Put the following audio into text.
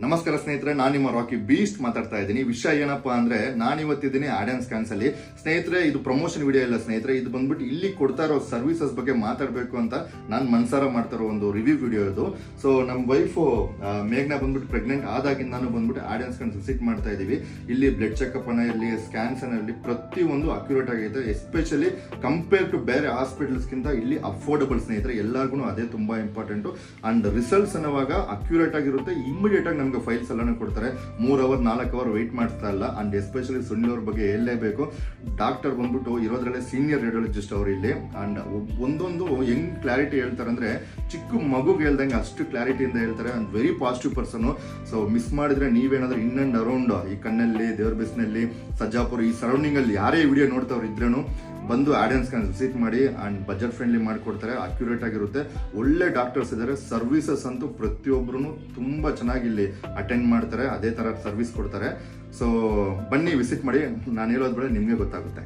ನಮಸ್ಕಾರ ಸ್ನೇಹಿತರೆ, ನಾನು ನಿಮ್ಮ ರಾಕಿ ಬೀಸ್ಟ್ ಮಾತಾಡ್ತಾ ಇದ್ದೀನಿ. ವಿಷಯ ಏನಪ್ಪಾ ಅಂದ್ರೆ, ನಾನು ಇವತ್ತಿದ್ದೀನಿ ಆಡಿಯನ್ಸ್ ಸ್ಕ್ಯಾನ್ಸ್ ಅಲ್ಲಿ. ಸ್ನೇಹಿತರೆ, ಇದು ಪ್ರಮೋಷನ್ ವಿಡಿಯೋ ಇಲ್ಲ ಸ್ನೇಹಿತರೆ, ಇದು ಬಂದ್ಬಿಟ್ಟು ಇಲ್ಲಿ ಕೊಡ್ತಾ ಇರೋ ಸರ್ವಿಸಸ್ ಬಗ್ಗೆ ಮಾತಾಡಬೇಕು ಅಂತ ನಾನು ಮನ್ಸಾರ ಮಾಡ್ತಾ ಇರೋ ಒಂದು ರಿವ್ಯೂ ವಿಡಿಯೋ ಇದು. ಸೊ ನಮ್ಮ ವೈಫ್ ಮೇಘ್ನಾ ಬಂದ್ಬಿಟ್ಟು ಪ್ರೆಗ್ನೆಂಟ್ ಆದಾಗಿಂದ ನಾನು ಬಂದ್ಬಿಟ್ಟು ಆಡಿಯನ್ಸ್ ಸ್ಕ್ಯಾನ್ಸ್ ವಿಸಿಟ್ ಮಾಡ್ತಾ ಇದೀವಿ. ಇಲ್ಲಿ ಬ್ಲಡ್ ಚೆಕ್ಅಪ್ ಅನ್ನ ಇರಲಿ, ಸ್ಕ್ಯಾನ್ಸ್ ಅನ್ನಲ್ಲಿ ಪ್ರತಿಯೊಂದು ಅಕ್ಯುರೇಟ್ ಆಗೈತೆ. ಎಸ್ಪೆಷಲಿ ಕಂಪೇರ್ ಟು ಬೇರೆ ಹಾಸ್ಪಿಟಲ್ಸ್ ಗಿಂತ ಇಲ್ಲಿ ಅಫೋರ್ಡಬಲ್ ಸ್ನೇಹಿತರೆ. ಎಲ್ಲರಿಗೂ ಅದೇ ತುಂಬಾ ಇಂಪಾರ್ಟೆಂಟ್. ಅಂಡ್ ರಿಸಲ್ಟ್ಸ್ ಅನ್ನುವಾಗ ಅಕ್ಯುರೇಟ್ ಆಗಿರುತ್ತೆ, ಇಮಿಡಿಯೇಟ್ ಆಗಿ ನಮ್ಗೆ ಫೈಲ್ಸ್ ಎಲ್ಲಾನು ಕೊಡ್ತಾರೆ. 3 ಅವರ್ 4 ಅವರ್ ವೆಯ್ಟ್ ಮಾಡ್ತಾ ಇಲ್ಲ. ಅಂಡ್ ಎಸ್ಪೆಷಲಿ ಸುನಿಲ್ ಬಗ್ಗೆ ಹೇಳಲೇಬೇಕು. ಡಾಕ್ಟರ್ ಬಂದ್ಬಿಟ್ಟು ಇರೋದ್ರಲ್ಲೇ ಸೀನಿಯರ್ ರೇಡಿಯಾಲಜಿಸ್ಟ್ ಅವರು ಇಲ್ಲಿ. ಅಂಡ್ ಒಂದೊಂದು ಹೆಂಗ್ ಕ್ಲಾರಿಟಿ ಹೇಳ್ತಾರೆ ಅಂದ್ರೆ, ಚಿಕ್ಕ ಮಗುಗೆ ಹೇಳ್ದಂಗೆ ಅಷ್ಟು ಕ್ಲಾರಿಟಿಯಿಂದ ಹೇಳ್ತಾರೆ. And very positive person. So miss ಮಾಡಿದ್ರೆ ನೀವೇನಾದ್ರೂ ಇನ್ ಅಂಡ್ ಅರೌಂಡ್ ಈ ಕಣ್ಣಲ್ಲಿ, ದೇವ್ರ ಬಿಸ್ನಲ್ಲಿ, ಸಜ್ಜಾಪುರ ಈ ಸರೌಂಡಿಂಗ್ ಅಲ್ಲಿ ಯಾರೇ ವಿಡಿಯೋ ನೋಡ್ತಾವ್ರು ಇದ್ರೇನು ಬಂದು ಆಡಿಯನ್ಸ್ ವಿಸಿಟ್ ಮಾಡಿ. ಅಂಡ್ ಬಜೆಟ್ ಫ್ರೆಂಡ್ಲಿ ಮಾಡಿಕೊಡ್ತಾರೆ, ಅಕ್ಯುರೇಟ್ ಆಗಿರುತ್ತೆ, ಒಳ್ಳೆ ಡಾಕ್ಟರ್ಸ್ ಇದ್ದಾರೆ. ಸರ್ವಿಸಸ್ ಅಂತೂ ಪ್ರತಿಯೊಬ್ಬರು ತುಂಬಾ ಚೆನ್ನಾಗಿ ಇಲ್ಲಿ ಅಟೆಂಡ್ ಮಾಡ್ತಾರೆ, ಅದೇ ತರ ಸರ್ವಿಸ್ ಕೊಡ್ತಾರೆ. ಸೊ ಬನ್ನಿ ವಿಸಿಟ್ ಮಾಡಿ. ನಾನು ಹೇಳೋದ್ ಬೇಡ, ನಿಮ್ಗೆ ಗೊತ್ತಾಗುತ್ತೆ.